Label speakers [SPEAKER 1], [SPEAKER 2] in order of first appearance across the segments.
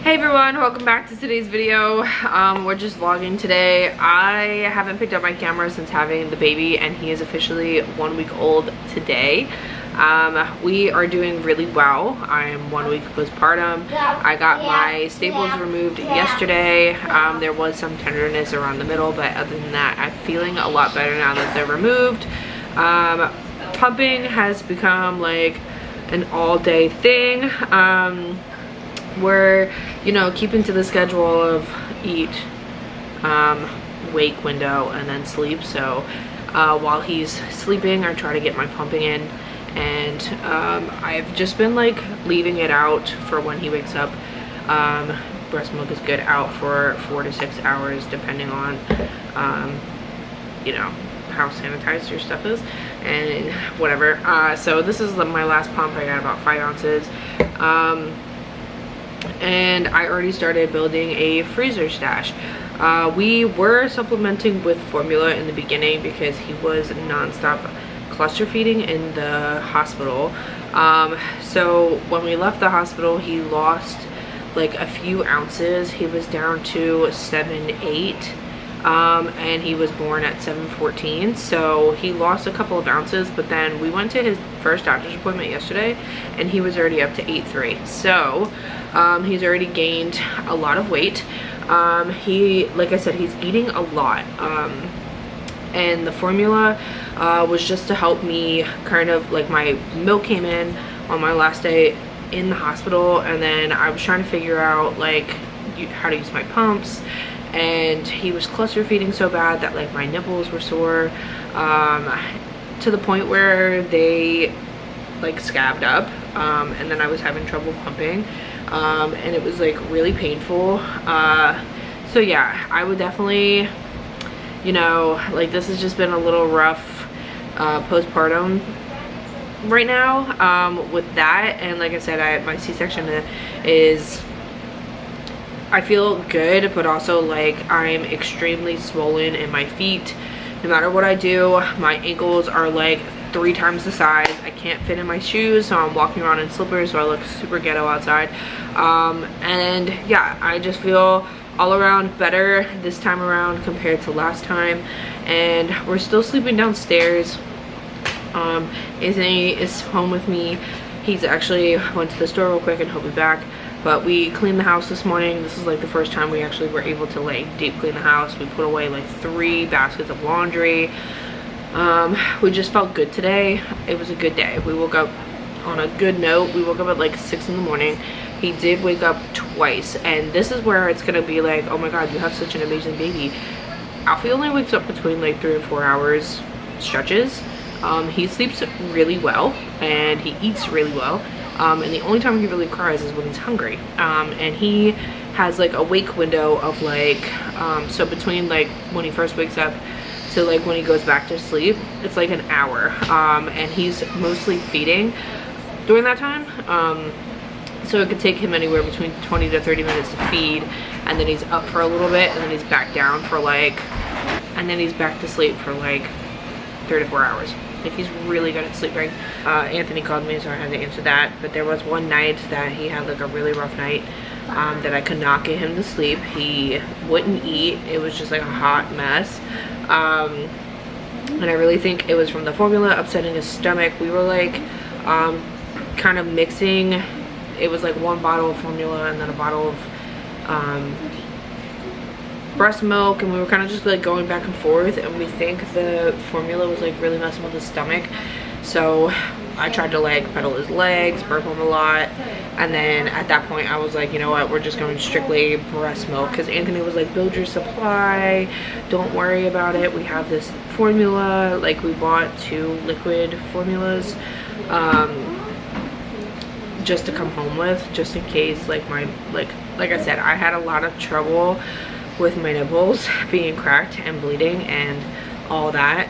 [SPEAKER 1] Hey everyone, welcome back to today's video. We're just vlogging today. I haven't picked up my camera since having the baby, and he is officially 1 week old today. We are doing really well. I am 1 week postpartum. I got my staples removed yesterday. There was some tenderness around the middle, but other than that, I'm feeling a lot better now that they're removed. Pumping has become like an all-day thing. We're, you know, keeping to the schedule of eat, wake window, and then sleep. So while he's sleeping, I try to get my pumping in, and I've just been like leaving it out for when he wakes up. Breast milk is good out for 4 to 6 hours, depending on you know, how sanitized your stuff is and whatever. So this is my last pump. I got about 5 ounces. And I already started building a freezer stash. We were supplementing with formula in the beginning because he was non-stop cluster feeding in the hospital. So when we left the hospital, he lost like a few ounces. He was down to 7.8, and he was born at 7.14, so he lost a couple of ounces. But then we went to his first doctor's appointment yesterday, and he was already up to 8.3. So he's already gained a lot of weight. Like I said, he's eating a lot, and the formula was just to help me kind of, like, my milk came in on my last day in the hospital, and then I was trying to figure out like how to use my pumps, and he was cluster feeding so bad that like my nipples were sore, to the point where they like scabbed up, and then I was having trouble pumping, and it was like really painful. So yeah, I would definitely, you know, like, this has just been a little rough postpartum right now, with that. And like I said, my C-section is, I feel good, but also like I'm extremely swollen in my feet. No matter what I do, my ankles are like 3 times the size. I can't fit in my shoes, so I'm walking around in slippers, so I look super ghetto outside. And yeah, I just feel all around better this time around compared to last time. And we're still sleeping downstairs. Anthony is home with me. He's actually went to the store real quick and he'll be back. But we cleaned the house this morning. This is like the first time we actually were able to like deep clean the house. We put away like 3 baskets of laundry. We just felt good today. It was a good day. We woke up on a good note. We woke up at like 6 in the morning. He did wake up twice, and this is where it's gonna be like, oh my god, you have such an amazing baby. Alfie only wakes up between like 3 and 4 hours stretches. He sleeps really well and he eats really well, and the only time he really cries is when he's hungry. And he has like a wake window of like, so between like when he first wakes up to like when he goes back to sleep, it's like an hour, and he's mostly feeding during that time. So it could take him anywhere between 20 to 30 minutes to feed, and then he's up for a little bit, and then he's back down for like, and then he's back to sleep for like 3 to 4 hours. Like, he's really good at sleeping. Anthony called me, so I had to answer that. But there was one night that he had like a really rough night, that I could not get him to sleep. He wouldn't eat. It was just like a hot mess. And I really think it was from the formula upsetting his stomach. We were like kind of mixing. It was like 1 bottle of formula and then a bottle of breast milk, and we were kind of just like going back and forth, and we think the formula was like really messing with his stomach. So I tried to like pedal his legs, burp him a lot, and then at that point I was like, you know what, we're just going strictly breast milk, because Anthony was like, build your supply, don't worry about it, we have this formula. Like, we bought 2 liquid formulas just to come home with, just in case, like, my like I said, I had a lot of trouble with my nipples being cracked and bleeding and all that,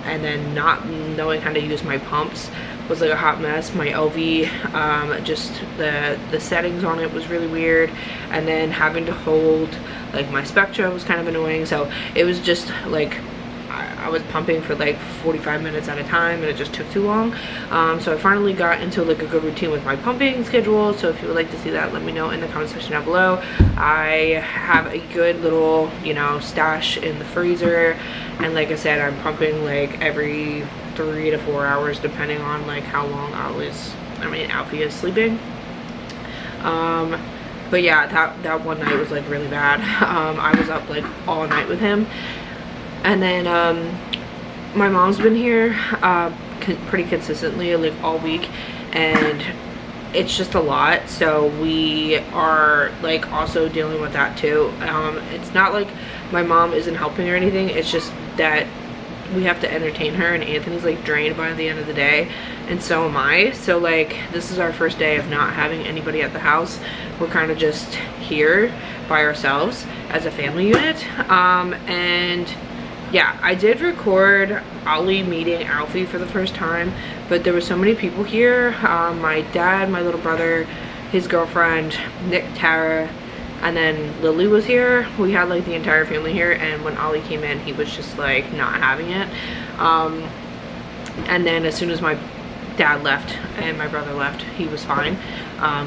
[SPEAKER 1] and then not knowing how to use my pumps was like a hot mess. My LV, just the settings on it was really weird, and then having to hold like my Spectra was kind of annoying. So it was just like, I was pumping for like 45 minutes at a time and it just took too long. So I finally got into like a good routine with my pumping schedule. So if you would like to see that, let me know in the comment section down below. I have a good little, you know, stash in the freezer, and like I said, I'm pumping like every 3 to 4 hours depending on like how long Alfie is sleeping. But yeah, that one night was like really bad. I was up like all night with him, and then my mom's been here pretty consistently like all week, and it's just a lot. So we are like also dealing with that too. It's not like my mom isn't helping or anything, it's just that we have to entertain her, and Anthony's like drained by the end of the day, and so am I. So like this is our first day of not having anybody at the house. We're kind of just here by ourselves as a family unit. And yeah, I did record Ollie meeting Alfie for the first time, but there were so many people here. My dad, my little brother, his girlfriend, Nick, Tara, and then Lillie was here. We had like the entire family here, and when Ollie came in, he was just like not having it. And then as soon as my dad left and my brother left, he was fine.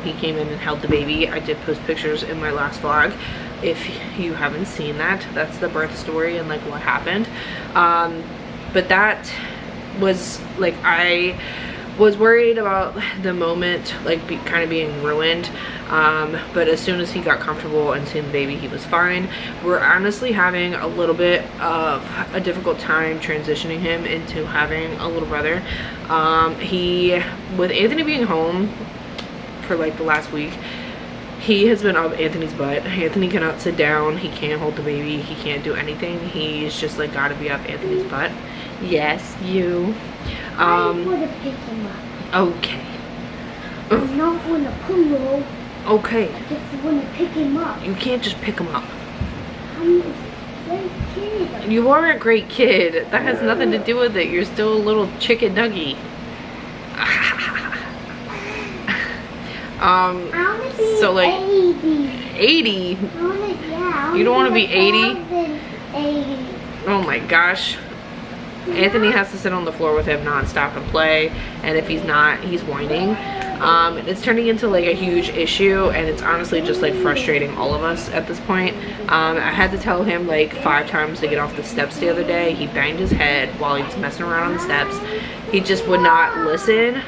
[SPEAKER 1] He came in and held the baby. I did post pictures in my last vlog. If you haven't seen that, that's the birth story and like what happened. But that was like, I was worried about the moment like kind of being ruined, but as soon as he got comfortable and seen the baby, he was fine. We're honestly having a little bit of a difficult time transitioning him into having a little brother. With Anthony being home for like the last week, he has been up Anthony's butt. Anthony cannot sit down, he can't hold the baby, he can't do anything. He's just like gotta be up Anthony's butt. Yes, you.
[SPEAKER 2] I want to pick him up.
[SPEAKER 1] Okay.
[SPEAKER 2] I'm not going to pull.
[SPEAKER 1] Okay.
[SPEAKER 2] I just want to pick him up.
[SPEAKER 1] You can't just pick him up.
[SPEAKER 2] I'm a great kid.
[SPEAKER 1] You are a great kid. That has nothing to do with it. You're still a little chicken nugget.
[SPEAKER 2] I want to be
[SPEAKER 1] so like
[SPEAKER 2] 80.
[SPEAKER 1] 80?
[SPEAKER 2] Yeah,
[SPEAKER 1] You don't want to be 80?
[SPEAKER 2] 80?
[SPEAKER 1] Oh my gosh. Anthony has to sit on the floor with him non-stop and play, and if he's not, he's whining. It's turning into like a huge issue, and it's honestly just like frustrating all of us at this point. I had to tell him like 5 times to get off the steps the other day. He banged his head while he was messing around on the steps. He just would not listen.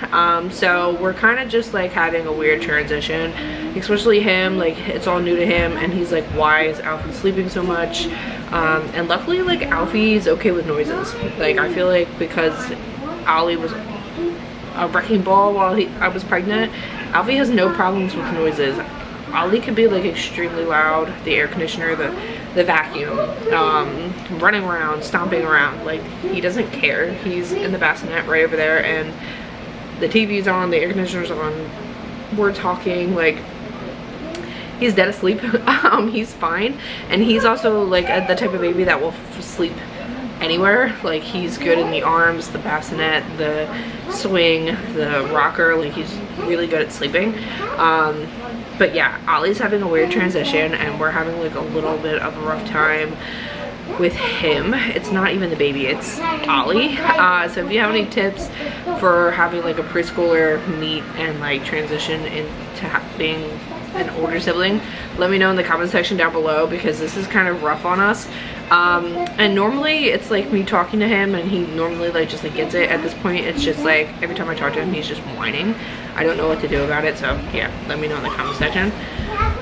[SPEAKER 1] So we're kind of just like having a weird transition, especially him. Like it's all new to him, and he's like, why is Alfie sleeping so much? And luckily like Alfie's okay with noises. Like I feel like because Ollie was a wrecking ball while I was pregnant, Alfie has no problems with noises. Ollie could be like extremely loud, the air conditioner, the vacuum, running around, stomping around, like he doesn't care. He's in the bassinet right over there, and the TV's on, the air conditioner's on, we're talking, like he's dead asleep. He's fine, and he's also like the type of baby that will sleep anywhere. Like he's good in the arms, the bassinet, the swing, the rocker. Like he's really good at sleeping. But yeah, Ollie's having a weird transition, and we're having like a little bit of a rough time with him. It's not even the baby, it's Ollie. So if you have any tips for having like a preschooler meet and like transition into being an older sibling, let me know in the comment section down below, because this is kind of rough on us. And normally it's like me talking to him, and he normally like just like gets it. At this point it's just like every time I talk to him he's just whining. I don't know what to do about it, so yeah, let me know in the comment section.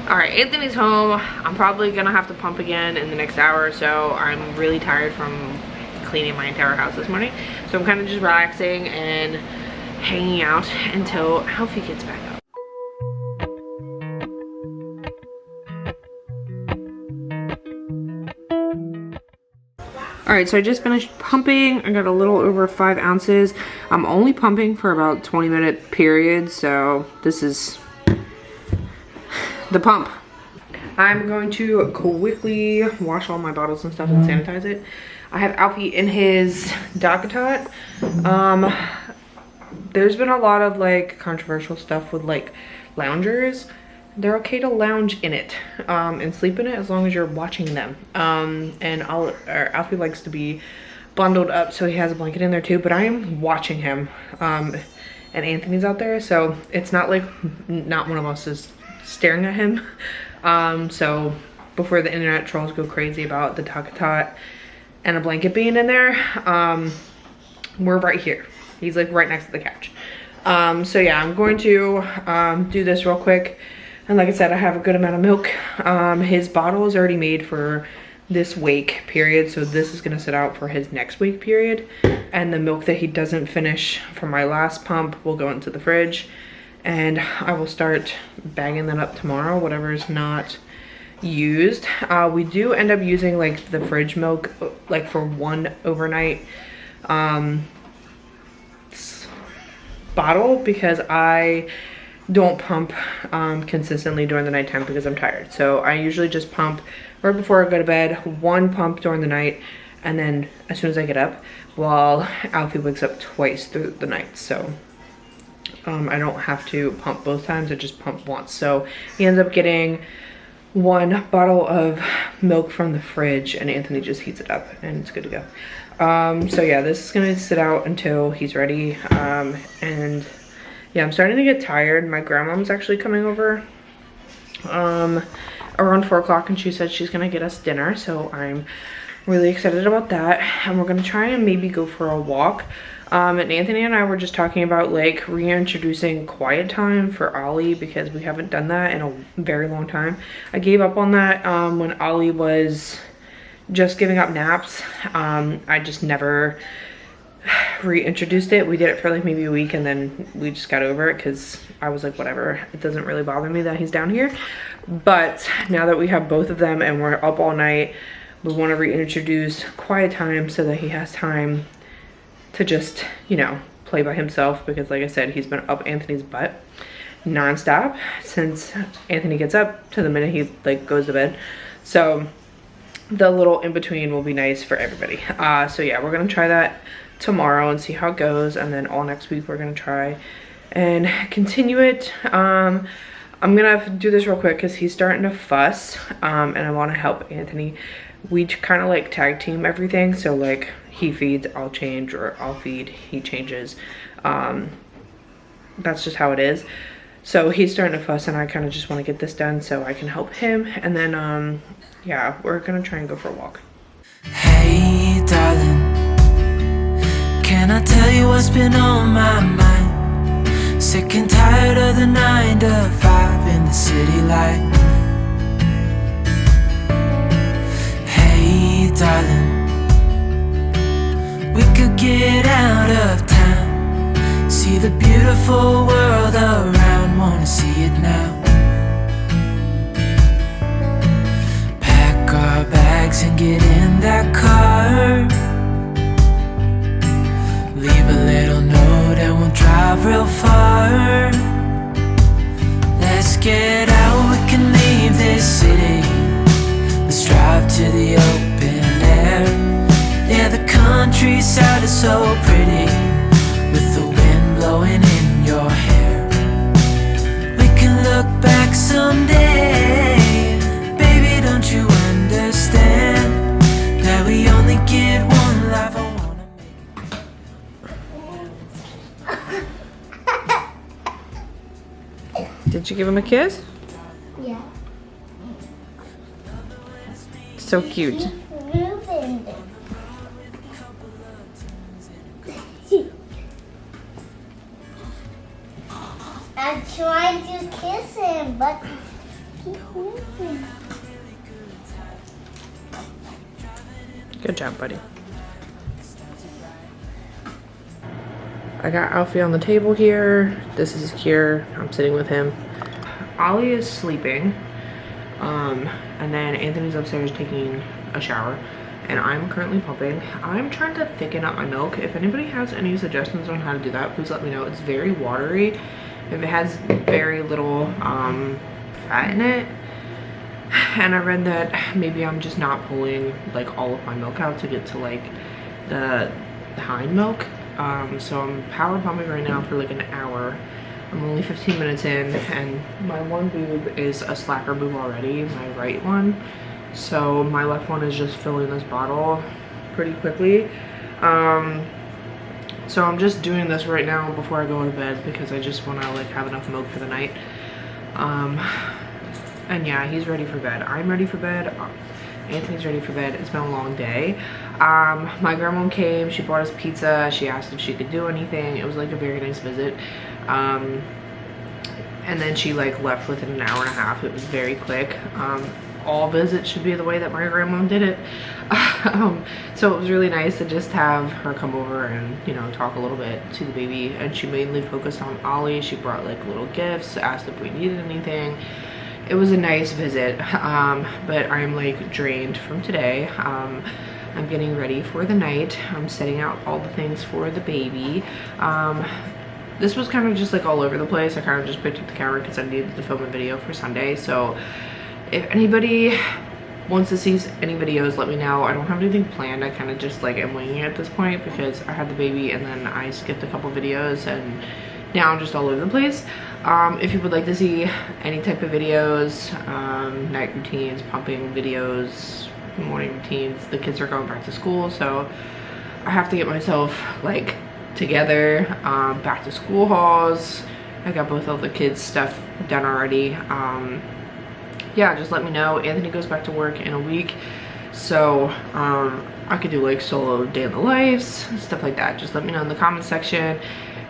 [SPEAKER 1] All right, Anthony's home. I'm probably gonna have to pump again in the next hour or so. I'm really tired from cleaning my entire house this morning, so I'm kind of just relaxing and hanging out until Alfie gets back up. All right, so I just finished pumping. I got a little over 5 ounces. I'm only pumping for about 20-minute periods, so this is the pump. I'm going to quickly wash all my bottles and stuff and sanitize it. I have Alfie in his Dogatot. There's been a lot of like controversial stuff with like loungers. They're okay to lounge in it and sleep in it as long as you're watching them. And Alfie likes to be bundled up, so he has a blanket in there too, but I am watching him. And Anthony's out there, so it's not like not one of us is staring at him. So before the internet trolls go crazy about the Tot and a blanket being in there, we're right here. He's like right next to the couch. So yeah, I'm going to do this real quick. And like I said, I have a good amount of milk. His bottle is already made for this wake period, so this is gonna sit out for his next wake period. And the milk that he doesn't finish from my last pump will go into the fridge, and I will start bagging that up tomorrow, whatever is not used. We do end up using like the fridge milk like for one overnight bottle, because I don't pump consistently during the nighttime because I'm tired. So I usually just pump right before I go to bed, one pump during the night, and then as soon as I get up, while Alfie wakes up twice through the night. So I don't have to pump both times, I just pump once. So he ends up getting one bottle of milk from the fridge, and Anthony just heats it up and it's good to go. So yeah, this is gonna sit out until he's ready. And yeah, I'm starting to get tired. My grandmom's actually coming over around 4 o'clock, and she said she's gonna get us dinner, so I'm really excited about that. And we're gonna try and maybe go for a walk. And Anthony and I were just talking about like reintroducing quiet time for Ollie, because we haven't done that in a very long time. I gave up on that when Ollie was just giving up naps. I just never reintroduced it. We did it for like maybe a week, and then we just got over it because I was like, whatever, it doesn't really bother me that he's down here. But now that we have both of them and we're up all night, we want to reintroduce quiet time so that he has time to just, you know, play by himself, because like I said, he's been up Anthony's butt nonstop since Anthony gets up to the minute he like goes to bed. So the little in between will be nice for everybody. So yeah, we're gonna try that tomorrow and see how it goes, and then all next week we're gonna try and continue it. I'm gonna do this real quick because he's starting to fuss, and I want to help Anthony. We kind of like tag team everything, so like he feeds, I'll change, or I'll feed, he changes. That's just how it is. So he's starting to fuss, and I kind of just want to get this done so I can help him. And then yeah, we're gonna try and go for a walk.
[SPEAKER 3] Hey darling, can I tell you what's been on my mind? Sick and tired of the 9 to 5 in the city light. Hey darling, we could get out of town, see the beautiful world around, wanna see it now. Pack our bags and get in that car, leave a little note and we'll drive real far. Let's get out, we can leave this city, let's drive to the open air. Yeah, the countryside is so pretty, with the wind blowing in your hair. We can look back someday, baby, don't you understand that we only get one life? I wanna make it.
[SPEAKER 1] Did you give him a kiss?
[SPEAKER 2] Yeah.
[SPEAKER 1] So cute.
[SPEAKER 2] Keep moving. I tried to kiss him, but keep moving.
[SPEAKER 1] Good job, buddy. I got Alfie on the table here. This is Kier. I'm sitting with him. Ollie is sleeping. And then Anthony's upstairs taking a shower. And I'm currently pumping. I'm trying to thicken up my milk. If anybody has any suggestions on how to do that, please let me know. It's very watery. If it has very little fat in it. And I read that maybe I'm just not pulling like all of my milk out to get to like the hind milk. So I'm power pumping right now for like an hour. I'm only 15 minutes in, and my one boob is a slacker boob already, my right one. So my left one is just filling this bottle pretty quickly. So I'm just doing this right now before I go to bed because I just want to like have enough milk for the night. And yeah, he's ready for bed. I'm ready for bed. Anthony's ready for bed. It's been a long day. My grandma came, she brought us pizza. She asked if she could do anything. It was like a very nice visit. And then she like left within an hour and a half. It was very quick. All visits should be the way that my grandma did it. So it was really nice to just have her come over and, you know, talk a little bit to the baby. And she mainly focused on Ollie. She brought like little gifts, asked if we needed anything. It was a nice visit, but I'm like drained from today. I'm getting ready for the night. I'm setting out all the things for the baby. This was kind of just like all over the place. I kind of just picked up the camera because I needed to film a video for Sunday. So if anybody wants to see any videos, let me know. I don't have anything planned. I kind of just like am winging it at this point because I had the baby and then I skipped a couple videos and now I'm just all over the place. If you would like to see any type of videos, night routines, pumping videos, morning routines, the kids are going back to school, so I have to get myself like together. Back to school hauls. I got both of the kids' stuff done already. Yeah, just let me know. Anthony goes back to work in a week, so I could do like solo day in the lives, stuff like that. Just let me know in the comment section.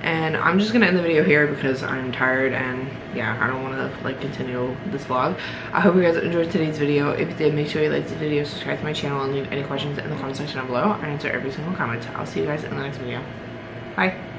[SPEAKER 1] And I'm just gonna end the video here because I'm tired and yeah, I don't want to like continue this vlog. I hope you guys enjoyed today's video. If you did, make sure you like the video, subscribe to my channel, and leave any questions in the comment section down below. I answer every single comment. I'll see you guys in the next video. Bye.